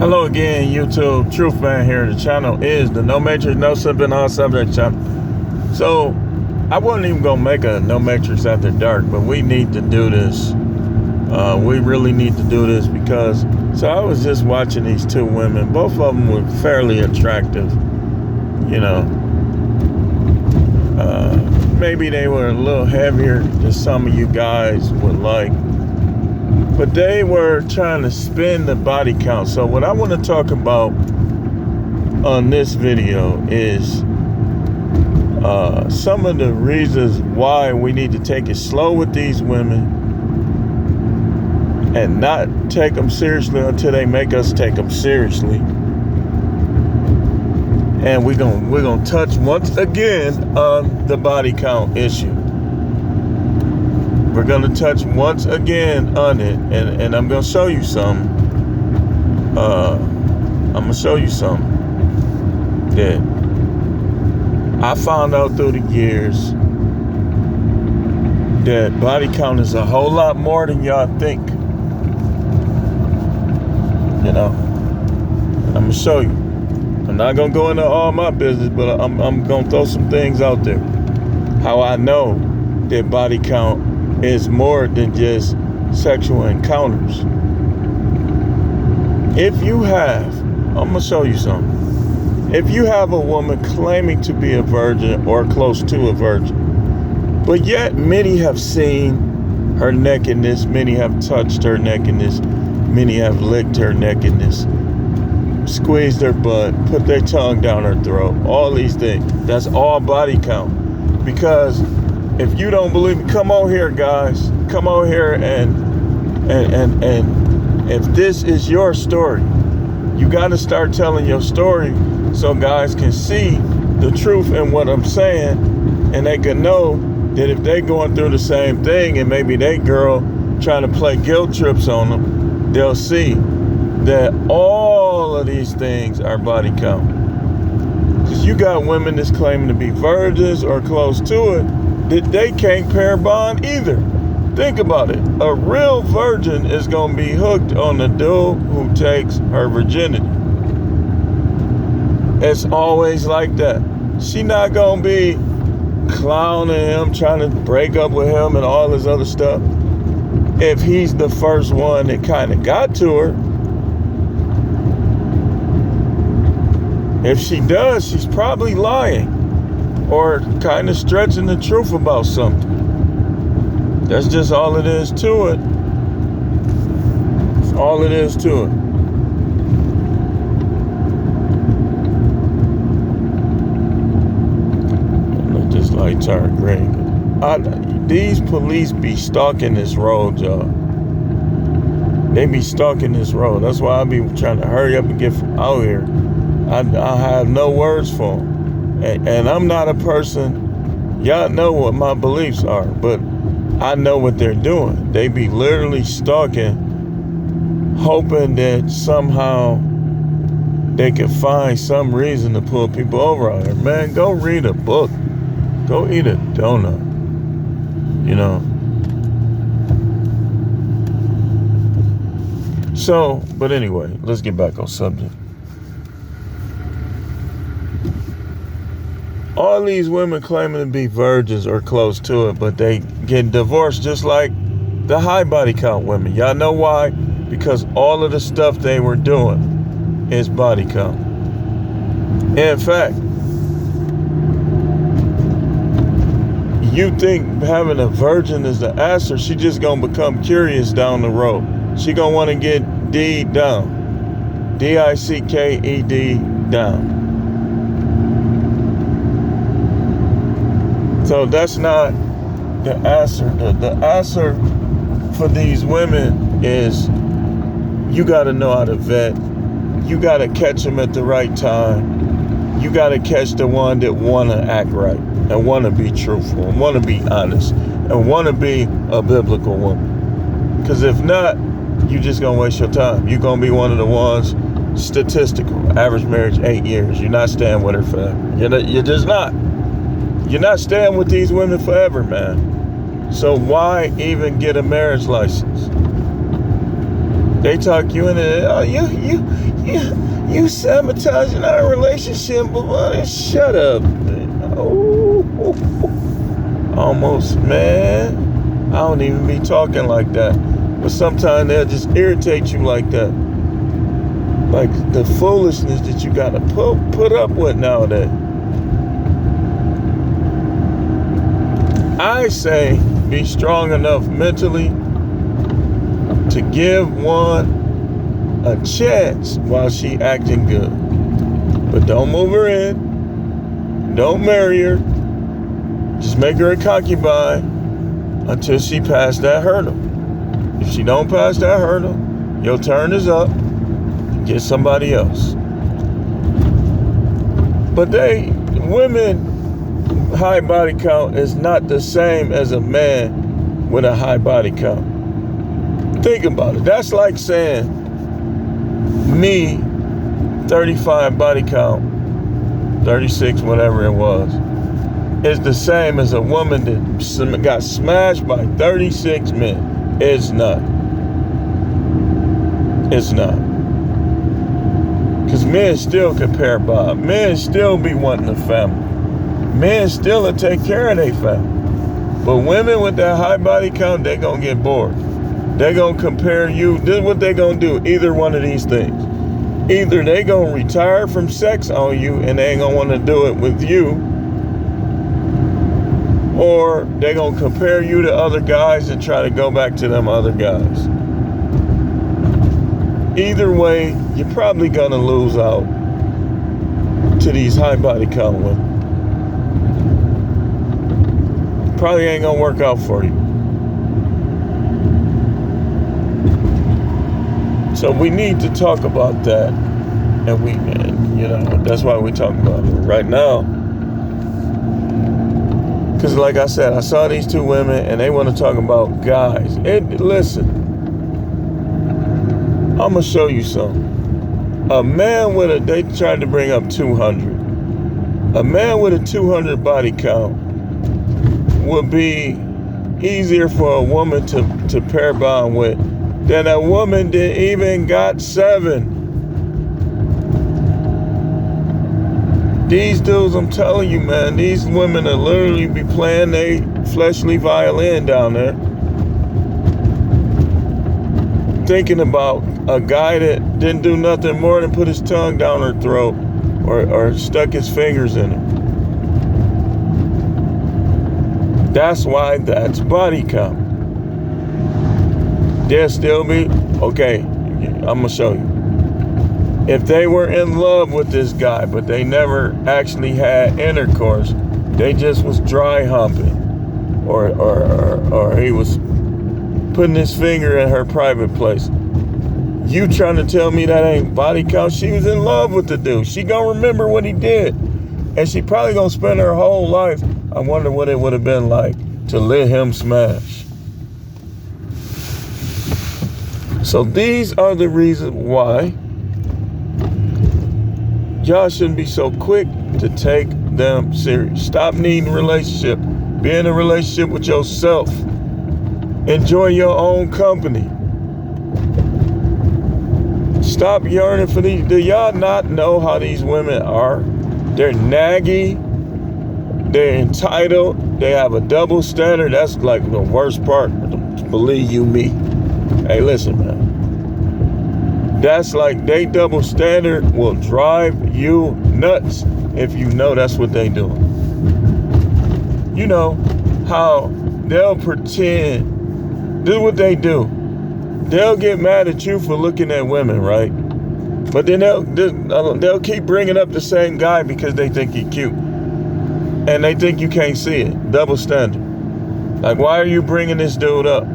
Hello again, YouTube. Truth Man here. The channel is the No Matrix, No Sipping, All Subject channel. So, I wasn't even going to make a No Matrix After Dark, but we need to do this. We really need to do this because, so I was just watching these two women. Both of them were fairly attractive. You know, maybe they were a little heavier than some of you guys would like. But they were trying to spin the body count. So what I want to talk about on this video is some of the reasons why we need to take it slow with these women and not take them seriously until they make us take them seriously. And we're gonna touch once again on the body count issue. We're going to touch once again on it, and I'm going to show you some. I'm going to show you something that I found out through the years that body count is a whole lot more than y'all think. You know, and I'm going to show you. I'm not going to go into all my business, but I'm going to throw some things out there. How I know that body count is more than just sexual encounters. If you have, I'm going to show you something. If you have a woman claiming to be a virgin or close to a virgin, but yet many have seen her nakedness, many have touched her nakedness, many have licked her nakedness, squeezed her butt, put their tongue down her throat, all these things, that's all body count. Because if you don't believe me, come on here, guys. Come on here and if this is your story, you got to start telling your story so guys can see the truth in what I'm saying, and they can know that if they going through the same thing and maybe they girl trying to play guilt trips on them, they'll see that all of these things are body count. Because you got women that's claiming to be virgins or close to it, that they can't pair bond either. Think about it. A real virgin is going to be hooked on the dude who takes her virginity. It's always like that. She not going to be clowning him, trying to break up with him and all this other stuff. If he's the first one that kind of got to her. If she does, she's probably lying or kind of stretching the truth about something. That's just all it is to it. That's all it is to it. Let this light turn green. These police be stalking this road, y'all. They be stalking this road. That's why I be trying to hurry up and get out here. I have no words for them. And I'm not a person, y'all know what my beliefs are, but I know what they're doing. They be literally stalking, hoping that somehow they can find some reason to pull people over out here. Man, go read a book. Go eat a donut. You know. So, but anyway, let's get back on subject. All these women claiming to be virgins or close to it, but they get divorced just like the high body count women. Y'all know why? Because all of the stuff they were doing is body count. In fact, you think having a virgin is the answer, she just gonna become curious down the road. She gonna want to get D'd down. D-I-C-K-E-D down. So that's not the answer. The answer for these women is you got to know how to vet. You got to catch them at the right time. You got to catch the one that want to act right and want to be truthful and want to be honest and want to be a biblical woman. Because if not, you just going to waste your time. You're going to be one of the ones, statistical, average marriage 8 years. You're not staying with her forever. You're just not. You're not staying with these women forever, man. So why even get a marriage license? They talk you into it. Oh, you sabotaging our relationship. Shut up. Oh, almost, man. I don't even be talking like that. But sometimes they'll just irritate you like that. Like the foolishness that you gotta put up with nowadays. I say be strong enough mentally to give one a chance while she acting good. But don't move her in. Don't marry her. Just make her a concubine until she passed that hurdle. If she don't pass that hurdle, your turn is up. Get somebody else. But women high body count is not the same as a man with a high body count. Think about it. That's like saying me, 35 body count, 36, whatever it was, is the same as a woman that got smashed by 36 men. It's not. It's not. Because men still compare Bob. Men still be wanting a family. Men still will take care of their family. But women with that high body count, they gonna get bored. They gonna compare you. This is what they gonna do. Either one of these things. Either they gonna retire from sex on you and they ain't gonna want to do it with you, or they gonna compare you to other guys and try to go back to them other guys. Either way, you're probably gonna lose out to these high body count women. Probably ain't gonna work out for you. So we need to talk about that, and that's why we talk about it right now. Because like I said, I saw these two women and they want to talk about guys. Listen, I'm gonna show you something. A man they tried to bring up 200. A man with a 200 body count would be easier for a woman to pair bond with than a woman that even got 7. These dudes, I'm telling you, man, these women will literally be playing their fleshly violin down there, thinking about a guy that didn't do nothing more than put his tongue down her throat or stuck his fingers in her. That's why that's body count. They'll still be, okay, I'm gonna show you. If they were in love with this guy, but they never actually had intercourse, they just was dry humping, or he was putting his finger in her private place. You trying to tell me that ain't body count? She was in love with the dude. She gonna remember what he did. And she probably gonna spend her whole life, I wonder what it would have been like to let him smash. So these are the reasons why y'all shouldn't be so quick to take them serious. Stop needing a relationship. Be in a relationship with yourself. Enjoy your own company. Stop yearning for these. Do y'all not know how these women are? They're naggy. They're entitled. They have a double standard. That's like the worst part. Believe you me. Hey, listen, man. That's like they double standard will drive you nuts if you know that's what they doing. You know how they'll pretend. This is what they do. They'll get mad at you for looking at women, right? But then they'll keep bringing up the same guy because they think he's cute. And they think you can't see it. Double standard. Like, why are you bringing this dude up?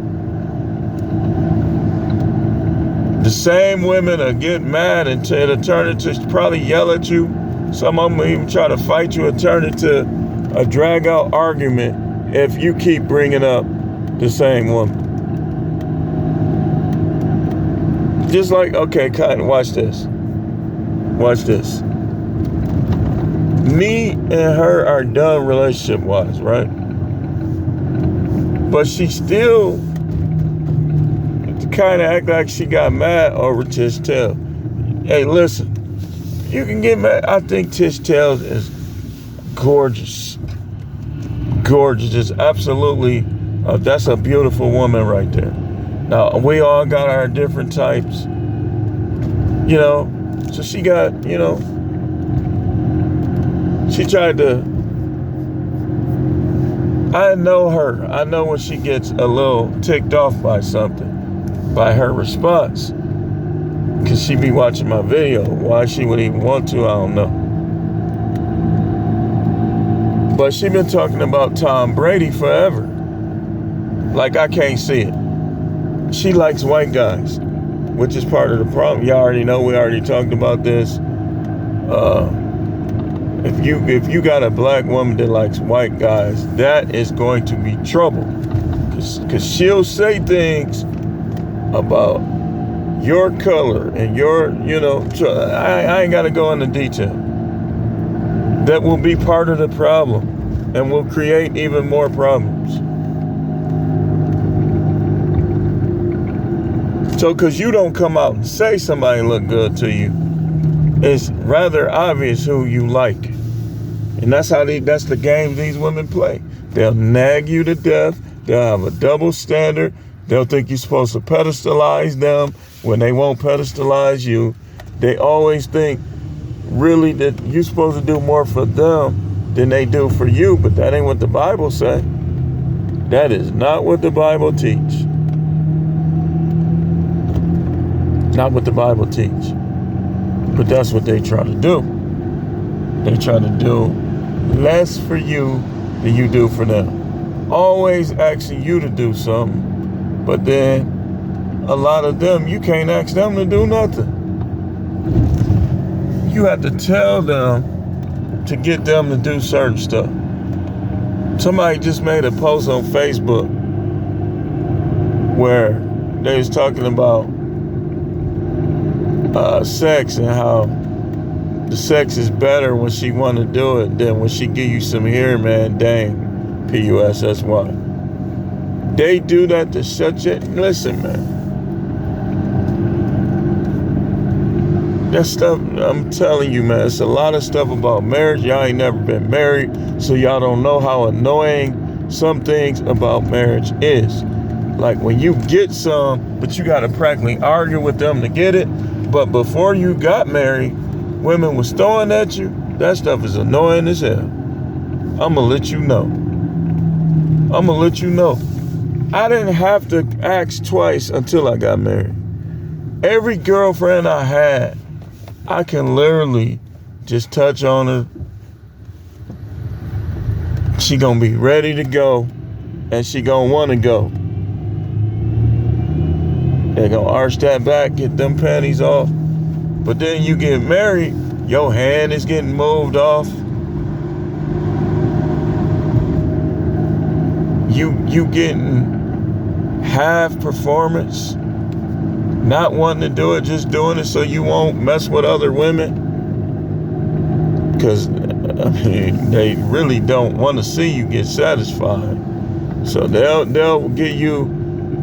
The same women will get mad and it'll turn into probably yell at you. Some of them will even try to fight you and turn into a drag out argument if you keep bringing up the same woman. Just like, okay, Cotton, watch this. Watch this. Me and her are done relationship-wise, right? But she still kind of act like she got mad over Tish Tell. Hey, listen, you can get mad. I think Tish Tell is gorgeous. Gorgeous, just absolutely. That's a beautiful woman right there. Now, we all got our different types, you know. So she got, you know, she tried to, I know her. I know when she gets a little ticked off by something, by her response. Because she be watching my video. Why she would even want to, I don't know. But she been talking about Tom Brady forever. Like I can't see it. She likes white guys, which is part of the problem. Y'all already know, we already talked about this. If you got a black woman that likes white guys, that is going to be trouble. Because she'll say things about your color and your, you know, I ain't got to go into detail. That will be part of the problem and will create even more problems. So, because you don't come out and say somebody look good to you, it's rather obvious who you like. And that's the game these women play. They'll nag you to death. They'll have a double standard. They'll think you're supposed to pedestalize them when they won't pedestalize you. They always think really that you're supposed to do more for them than they do for you, but that ain't what the Bible say. That is not what the Bible teach. Not what the Bible teach. But that's what they try to do. They try to do less for you than you do for them. Always asking you to do something, but then a lot of them, you can't ask them to do nothing. You have to tell them to get them to do certain stuff. Somebody just made a post on Facebook where they was talking about sex and how the sex is better when she want to do it than when she give you some hair, man. Dang, P-U-S-S-Y. They do that to shut you. Listen, man. That stuff, I'm telling you, man, it's a lot of stuff about marriage. Y'all ain't never been married, so y'all don't know how annoying some things about marriage is. Like when you get some, but you got to practically argue with them to get it. But before you got married, women was throwing at you. That stuff is annoying as hell. I'm going to let you know. I'm going to let you know. I didn't have to ask twice until I got married. Every girlfriend I had, I can literally just touch on her. She gonna be ready to go, and she gonna want to go. They gonna arch that back, get them panties off. But then you get married, your hand is getting moved off. You getting half performance, not wanting to do it, just doing it so you won't mess with other women. Because, I mean, they really don't want to see you get satisfied. So they'll get you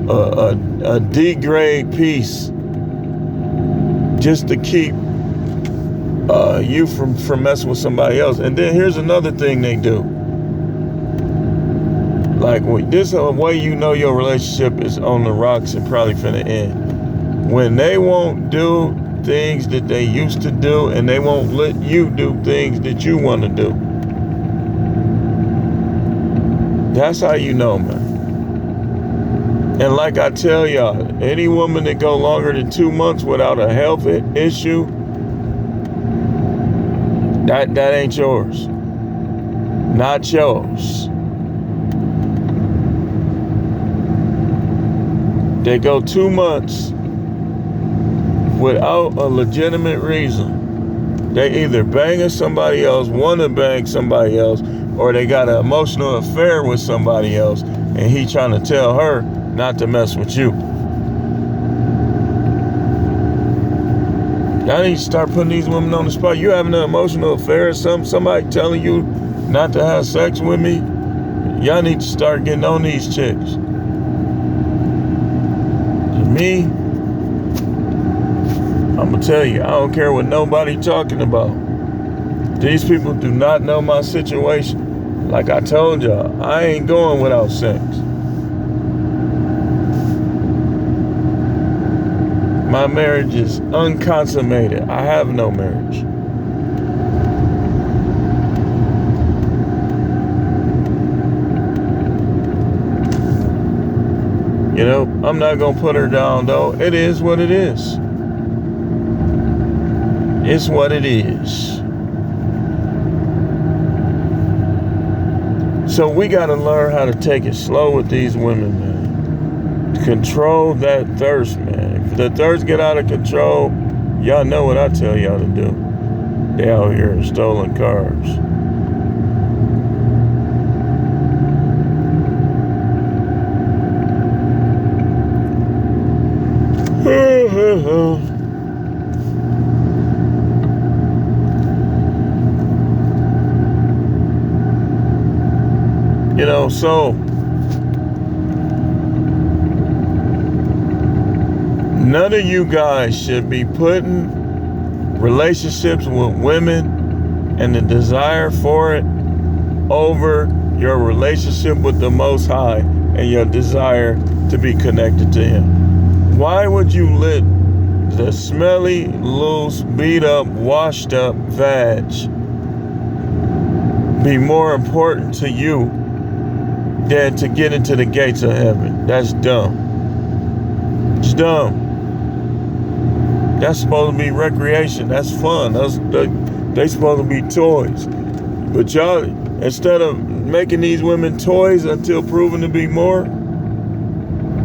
a D-grade piece just to keep you from messing with somebody else. And then here's another thing they do. Like, this is a way you know your relationship is on the rocks and probably finna end. When they won't do things that they used to do, and they won't let you do things that you want to do. That's how you know, man. And like I tell y'all, any woman that go longer than 2 months without a health issue, that ain't yours. Not yours. They go 2 months without a legitimate reason. They either banging somebody else, want to bang somebody else, or they got an emotional affair with somebody else, and he trying to tell her not to mess with you. Y'all need to start putting these women on the spot. You having an emotional affair or somebody telling you not to have sex with me? Y'all need to start getting on these chicks. Me, I'm gonna tell you, I don't care what nobody talking about. These people do not know my situation. Like I told y'all, I ain't going without sex. My marriage is unconsummated. I have no marriage. You know, I'm not gonna put her down though. It is what it is. It's what it is. So we gotta learn how to take it slow with these women, man. Control that thirst, man. If the thirst get out of control, y'all know what I tell y'all to do. They out here in stolen cars. You know, so none of you guys should be putting relationships with women and the desire for it over your relationship with the Most High and your desire to be connected to Him. Why would you let the smelly, loose, beat up, washed up vag be more important to you than to get into the gates of heaven? That's dumb. It's dumb. That's supposed to be recreation. That's fun. They supposed to be toys. But y'all, instead of making these women toys until proven to be more,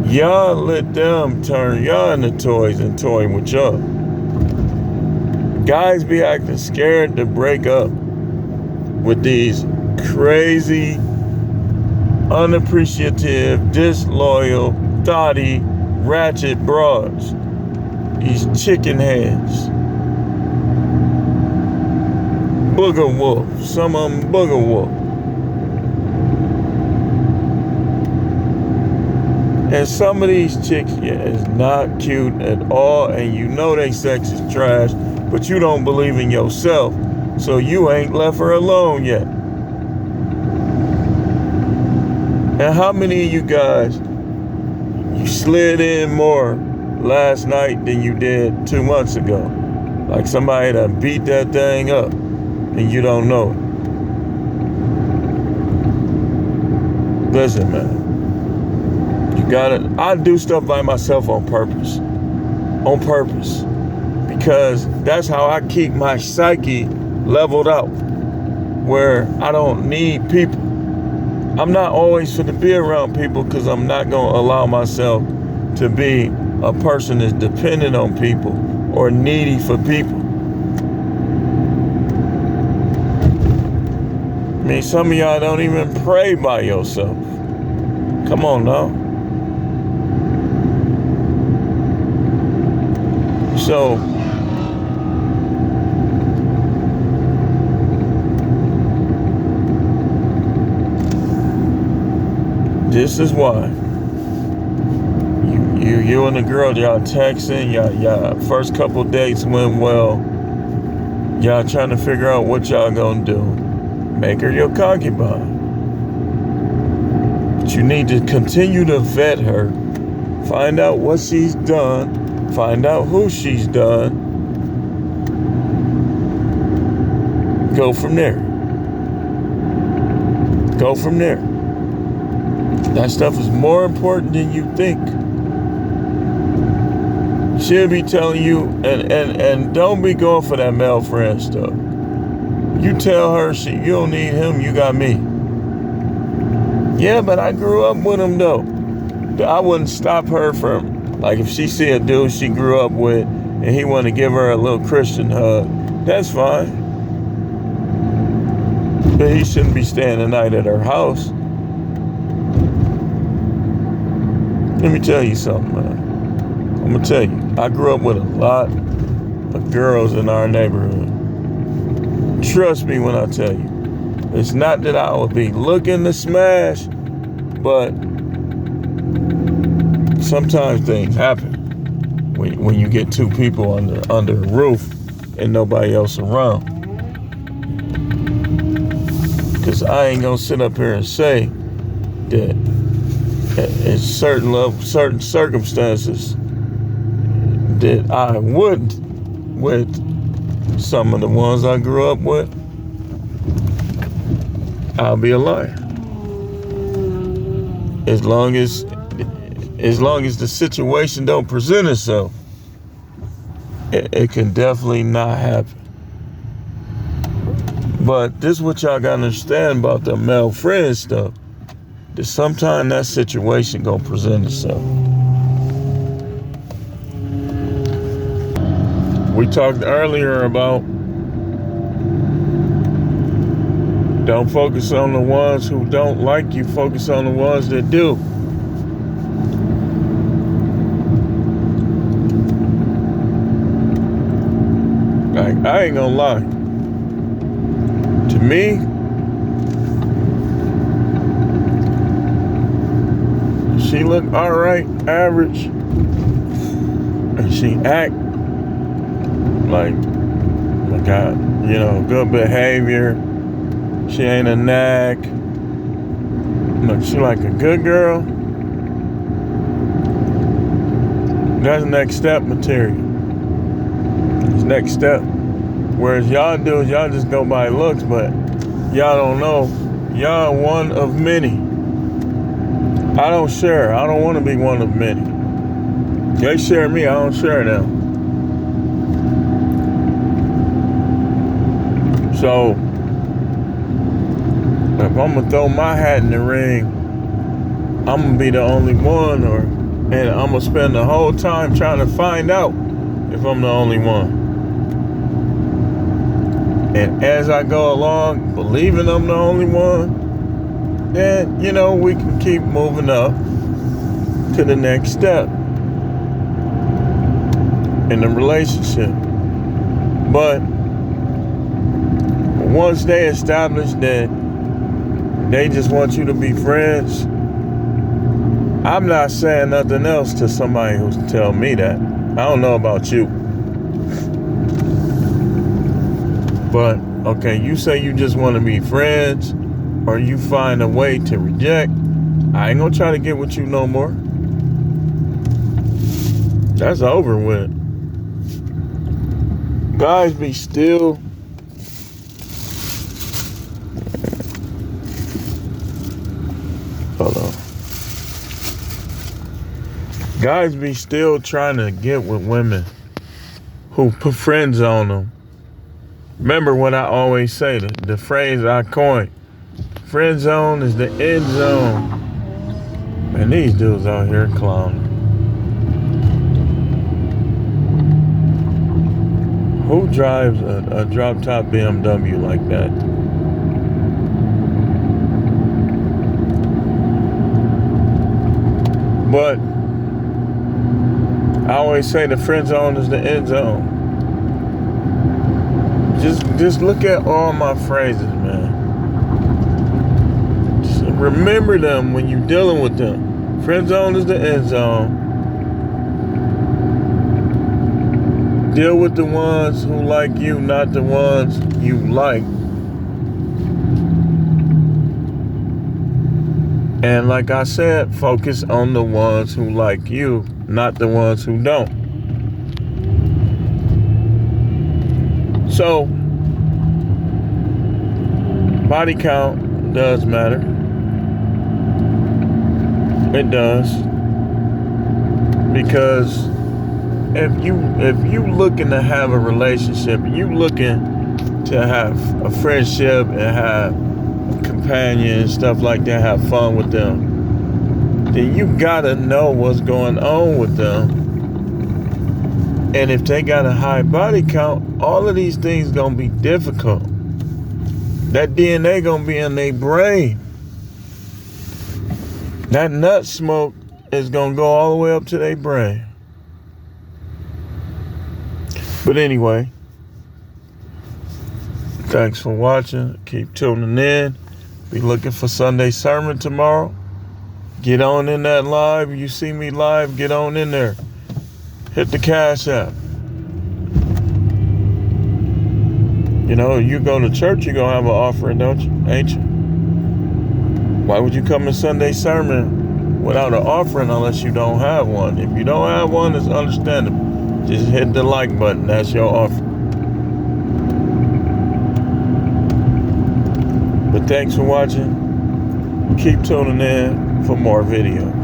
y'all let them turn y'all into toys and toy with y'all. Guys be acting scared to break up with these crazy, unappreciative, disloyal, thotty, ratchet broads. These chicken heads. Booger wolf. Some of them booger wolf. And some of these chicks, is not cute at all, and you know they sex is trash, but you don't believe in yourself, so you ain't left her alone yet. And how many of you guys, you slid in more last night than you did 2 months ago? Like somebody that beat that thing up and you don't know it. Listen, man. You gotta, I do stuff by myself on purpose. On purpose. Because that's how I keep my psyche leveled out. Where I don't need people. I'm not always going to be around people because I'm not going to allow myself to be a person that's dependent on people or needy for people. I mean, some of y'all don't even pray by yourself. Come on now. So, this is why you and the girl, y'all texting, y'all first couple dates went well. Y'all trying to figure out what y'all gonna do. Make her your concubine. But you need to continue to vet her. Find out what she's done. Find out who she's done. Go from there. Go from there. That stuff is more important than you think. She'll be telling you, and don't be going for that male friend stuff. You tell her you don't need him, you got me. Yeah, but I grew up with him though. I wouldn't stop her from, like if she see a dude she grew up with and he want to give her a little Christian hug, that's fine. But he shouldn't be staying the night at her house. Let me tell you something, man. I'm gonna tell you, I grew up with a lot of girls in our neighborhood. Trust me when I tell you. It's not that I would be looking to smash, but sometimes things happen. when you get two people under a roof and nobody else around. Because I ain't gonna sit up here and say that in certain circumstances that I wouldn't with some of the ones I grew up with. I'll be a liar. As long as the situation don't present itself, it can definitely not happen. But this is what y'all gotta understand about the male friend stuff. That sometime that situation gonna present itself. We talked earlier about don't focus on the ones who don't like you, focus on the ones that do. Like, I ain't gonna lie. To me, she look alright, average, and she act like good behavior. She ain't a nag. Look, she like a good girl. That's next step material. It's next step. Whereas y'all do is y'all just go by looks, but y'all don't know. Y'all one of many. I don't share. I don't want to be one of many. They share me. I don't share them. So, if I'm going to throw my hat in the ring, I'm going to be the only one, and I'm going to spend the whole time trying to find out if I'm the only one. And as I go along, believing I'm the only one, then, we can keep moving up to the next step in the relationship. But once they establish that they just want you to be friends, I'm not saying nothing else to somebody who's telling me that. I don't know about you. But, okay, you say you just want to be friends, or you find a way to reject. I ain't gonna try to get with you no more. That's over with. Guys be still. Hold on. Guys be still trying to get with women who put friends on them. Remember what I always say, the phrase I coined. Friend zone is the end zone. Man, these dudes out here clowning. Who drives a drop-top BMW like that? But I always say the friend zone is the end zone. Just look at all my phrases, man. Just remember them when you're dealing with them. Friend zone is the end zone. Deal with the ones who like you, not the ones you like. And like I said, focus on the ones who like you, not the ones who don't. So, body count does matter. It does. Because if you looking to have a relationship, you looking to have a friendship and have a companion and stuff like that, have fun with them, then you gotta know what's going on with them. And if they got a high body count, all of these things gonna be difficult. That DNA gonna be in their brain. That nut smoke is gonna go all the way up to their brain. But anyway, thanks for watching. Keep tuning in. Be looking for Sunday sermon tomorrow. Get on in that live. You see me live, get on in there. Hit the Cash App. You know, you go to church, you're going to have an offering, don't you? Ain't you? Why would you come to Sunday sermon without an offering unless you don't have one? If you don't have one, it's understandable. Just hit the like button. That's your offering. But thanks for watching. Keep tuning in for more videos.